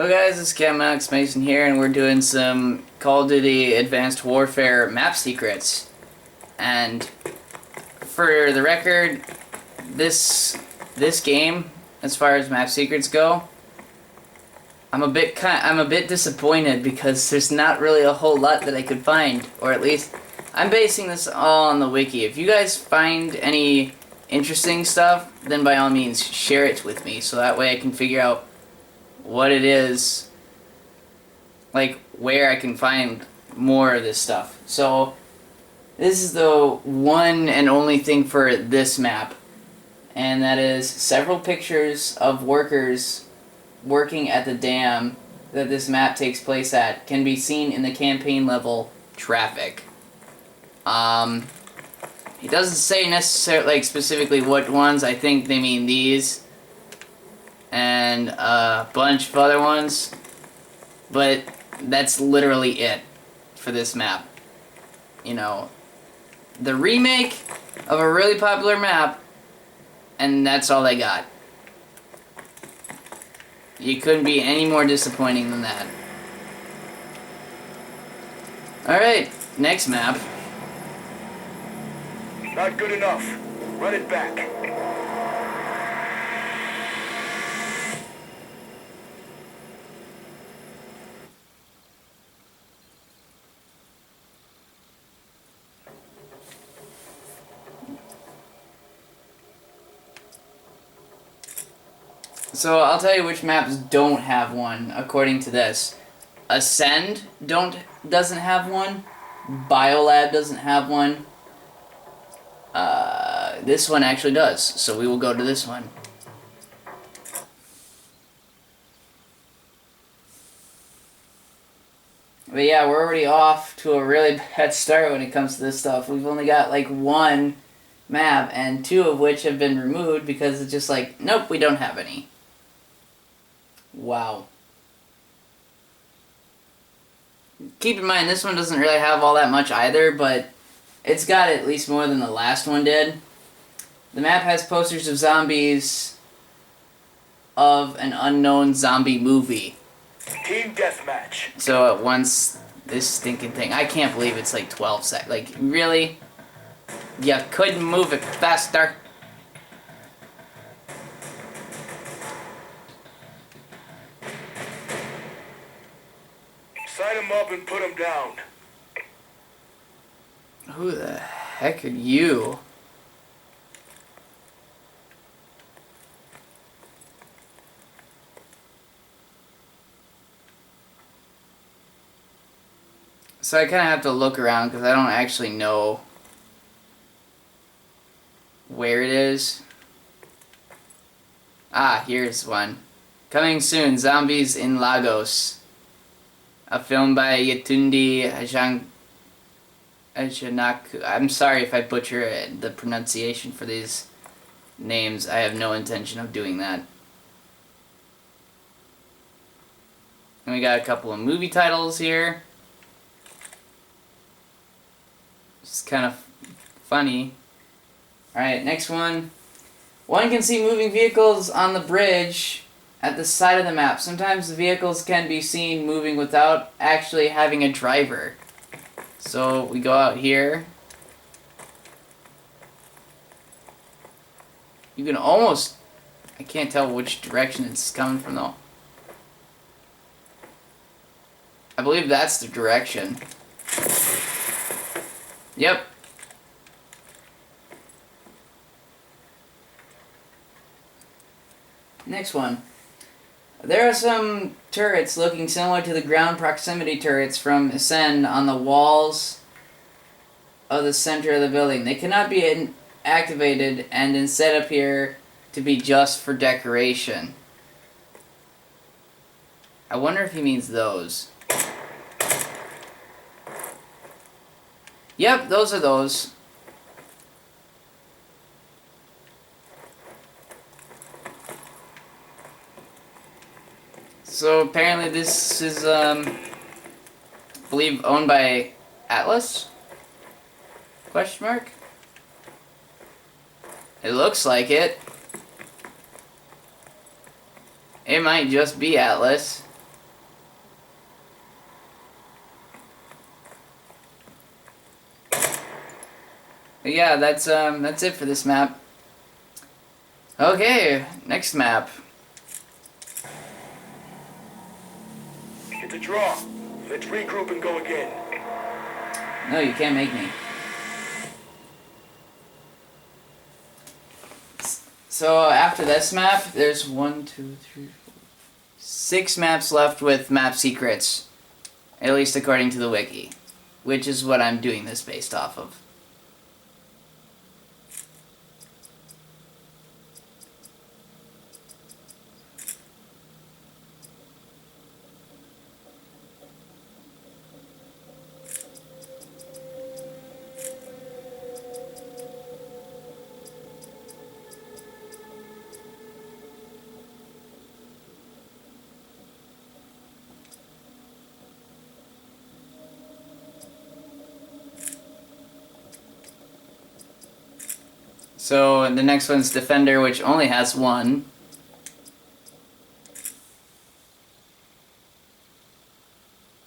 Hello guys, it's Max Mason here, and we're doing some Call of Duty Advanced Warfare map secrets. And for the record, this game, as far as map secrets go, I'm a bit disappointed because there's not really a whole lot that I could find, or at least I'm basing this all on the wiki. If you guys find any interesting stuff, then by all means share it with me, so that way I can figure out what it is, like where I can find more of this stuff. So this is the one and only thing for this map, and that is several pictures of workers working at the dam that this map takes place at can be seen in the campaign level traffic. He doesn't say necessarily, like, specifically what ones. I think they mean these and a bunch of other ones, but that's literally it for this map. You know, the remake of a really popular map, and that's all they got. You couldn't be any more disappointing than that. Alright, next map. Not good enough. Run it back. So I'll tell you which maps don't have one according to this. Ascend doesn't have one. Biolab doesn't have one. This one actually does, so we will go to this one. But yeah, we're already off to a really bad start when it comes to this stuff. We've only got like one map, and two of which have been removed because it's just like, nope, we don't have any. Wow. Keep in mind, this one doesn't really have all that much either, but it's got at least more than the last one did. The map has posters of zombies of an unknown zombie movie. Team deathmatch. So at once, this stinking thing, I can't believe it's like 12 seconds. Like, really? You couldn't move it faster? Sign him up and put him down. Who the heck are you? So I kind of have to look around because I don't actually know where it is. Ah, here's one. Coming soon, Zombies in Lagos. A film by Yetunde Ajanaku. I'm sorry if I butcher the pronunciation for these names. I have no intention of doing that. And we got a couple of movie titles here. It's kind of funny. Alright, next one. One can see moving vehicles on the bridge at the side of the map. Sometimes the vehicles can be seen moving without actually having a driver. So we go out here. You can almost... I can't tell which direction it's coming from though. I believe that's the direction. Yep. Next one. There are some turrets looking similar to the ground proximity turrets from Ascend on the walls of the center of the building. They cannot be activated and instead appear to be just for decoration. I wonder if he means those. Yep, those are those. So apparently this is, I believe, owned by Atlas? Question mark? It looks like it. It might just be Atlas. But yeah, that's it for this map. Okay, next map. It's a draw. Let's regroup and go again. No, you can't make me. So after this map, there's 1, 2, 3, 4, 6 maps left with map secrets. At least according to the wiki. Which is what I'm doing this based off of. So the next one's Defender, which only has 1.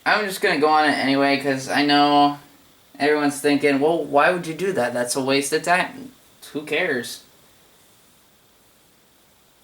I'm just gonna go on it anyway, because I know everyone's thinking, well, why would you do that? That's a waste of time. Who cares?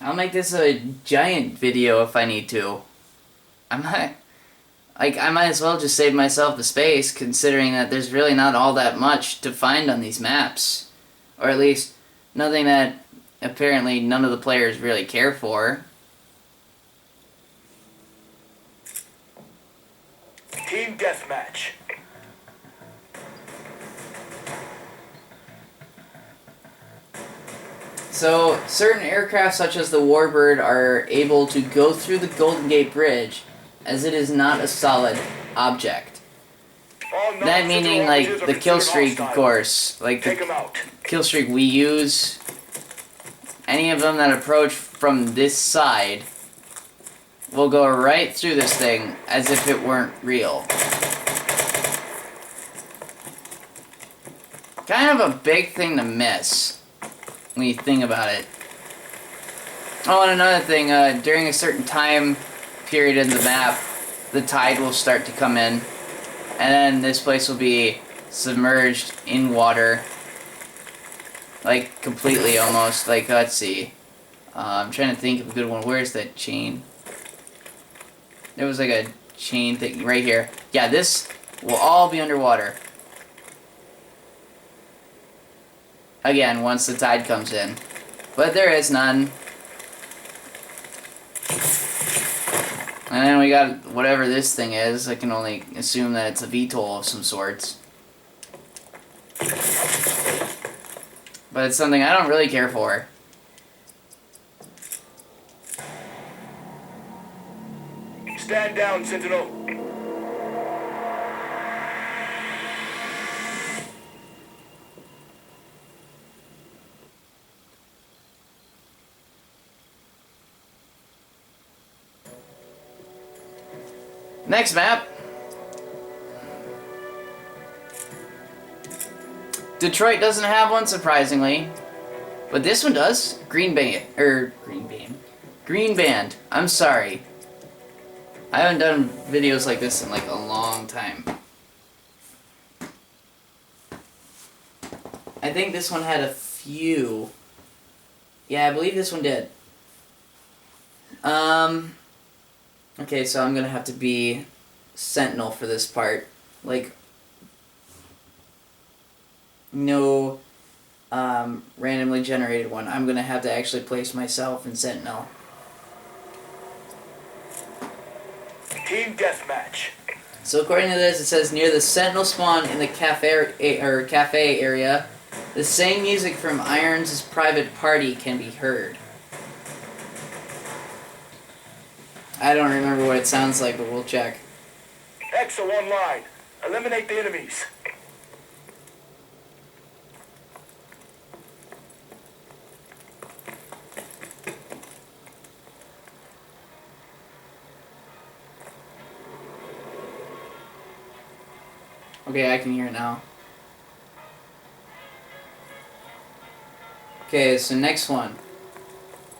I'll make this a giant video if I need to. I'm not... Like, I might as well just save myself the space, considering that there's really not all that much to find on these maps. Or at least, nothing that apparently none of the players really care for. Team deathmatch. So, certain aircraft such as the Warbird are able to go through the Golden Gate Bridge, as it is not a solid object. That meaning, like, the kill streak, of course. Like, Take the 'em out. kill streak we use. Any of them that approach from this side will go right through this thing as if it weren't real. Kind of a big thing to miss when you think about it. Oh, and another thing, during a certain time period in the map, the tide will start to come in, and then this place will be submerged in water. Like, completely almost. Like, let's see. I'm trying to think of a good one. Where's that chain? There was like a chain thing right here. Yeah, this will all be underwater. Again, once the tide comes in. But there is none. And then we got whatever this thing is. I can only assume that it's a VTOL of some sorts. But it's something I don't really care for. Stand down, Sentinel. Next map. Detroit doesn't have one, surprisingly. But this one does. Green Band. I'm sorry. I haven't done videos like this in like a long time. I think this one had a few. Yeah, I believe this one did. Okay, so I'm gonna have to be Sentinel for this part. Like, no randomly generated one. I'm gonna have to actually place myself in Sentinel. Team deathmatch. So according to this, it says near the Sentinel spawn in the cafe area, the same music from Irons' private party can be heard. I don't remember what it sounds like, but we'll check. Exo online. Eliminate the enemies. Okay, I can hear it now. Okay, so next one.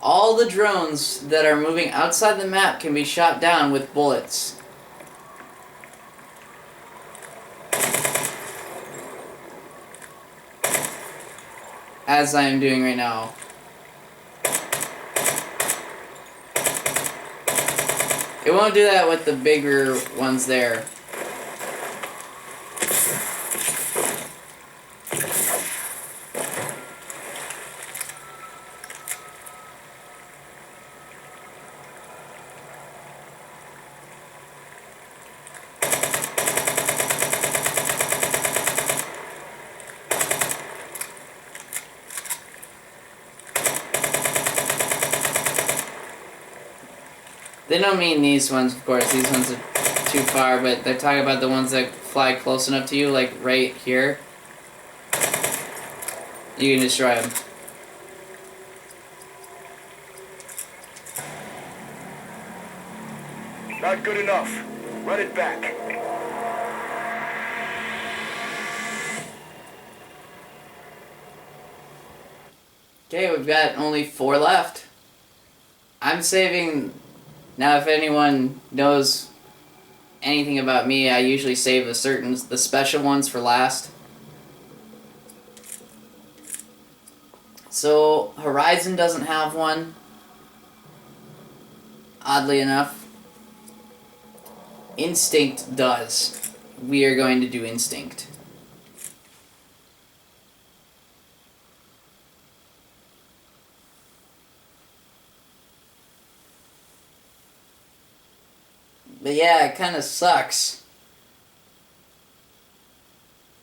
All the drones that are moving outside the map can be shot down with bullets. as I am doing right now. It won't do that with the bigger ones there. They don't mean these ones, of course. These ones are too far, but they're talking about the ones that fly close enough to you, like right here. You can destroy them. Not good enough. Run it back. Okay, we've got only 4 left. I'm saving... Now, if anyone knows anything about me, I usually save the special ones for last. So, Horizon doesn't have one. Oddly enough. Instinct does. We are going to do Instinct. But yeah, it kind of sucks.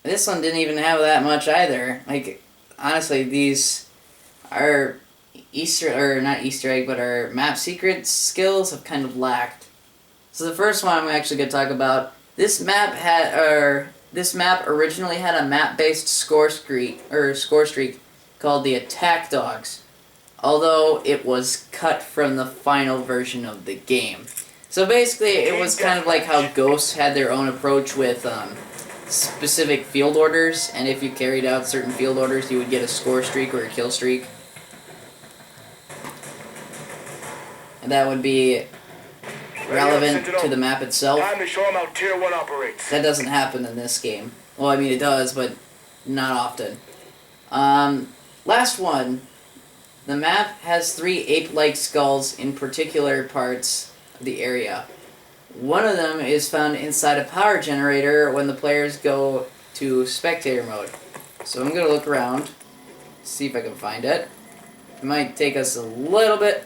This one didn't even have that much either. Like, honestly, these are not Easter egg, but our map secret skills have kind of lacked. So the first one I'm actually going to talk about, this map originally had a map-based score streak called the Attack Dogs, although it was cut from the final version of the game. So basically, it was kind of like how Ghosts had their own approach with specific field orders, and if you carried out certain field orders, you would get a score streak or a kill streak. And that would be relevant to the map itself. Time to show them how Tier 1 operates. That doesn't happen in this game. Well, I mean, it does, but not often. Last one. The map has 3 ape-like skulls in particular parts of the area. One of them is found inside a power generator when the players go to spectator mode. So I'm going to look around, see if I can find it. It might take us a little bit,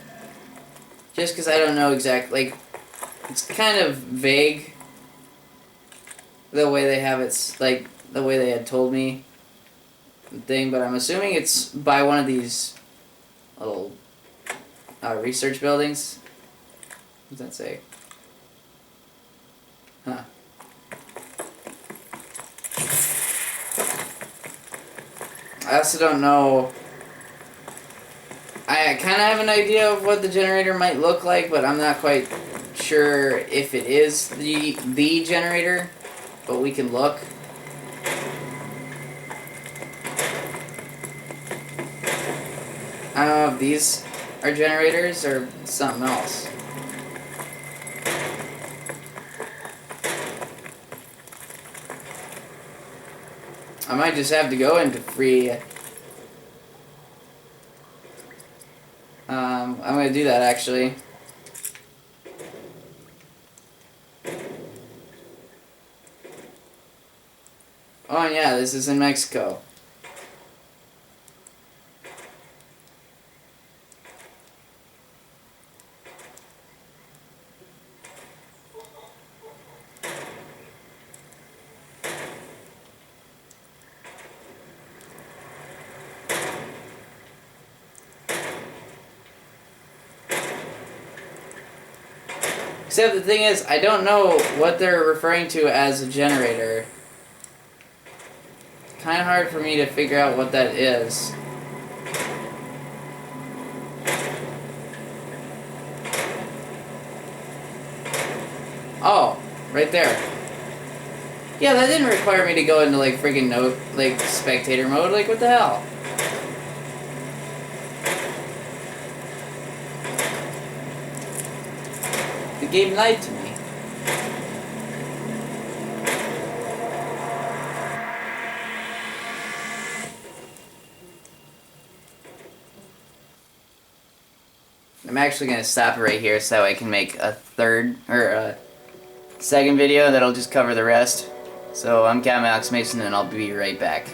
just because I don't know exactly. Like, it's kind of vague, the way they have it, like, the way they had told me thing, but I'm assuming it's by one of these little research buildings. What does that say? Huh. I also don't know. I kind of have an idea of what the generator might look like, but I'm not quite sure if it is the generator, but we can look. I don't know if these are generators or something else. I might just have to go into free. I'm going to do that actually. Oh, and yeah, this is in Mexico. Except the thing is, I don't know what they're referring to as a generator. Kind of hard for me to figure out what that is. Oh, right there. Yeah, that didn't require me to go into like friggin' spectator mode. Like, what the hell? The game lied to me. I'm actually going to stop it right here so I can make a third, or a second video that'll just cover the rest. So I'm Captain Alex Mason and I'll be right back.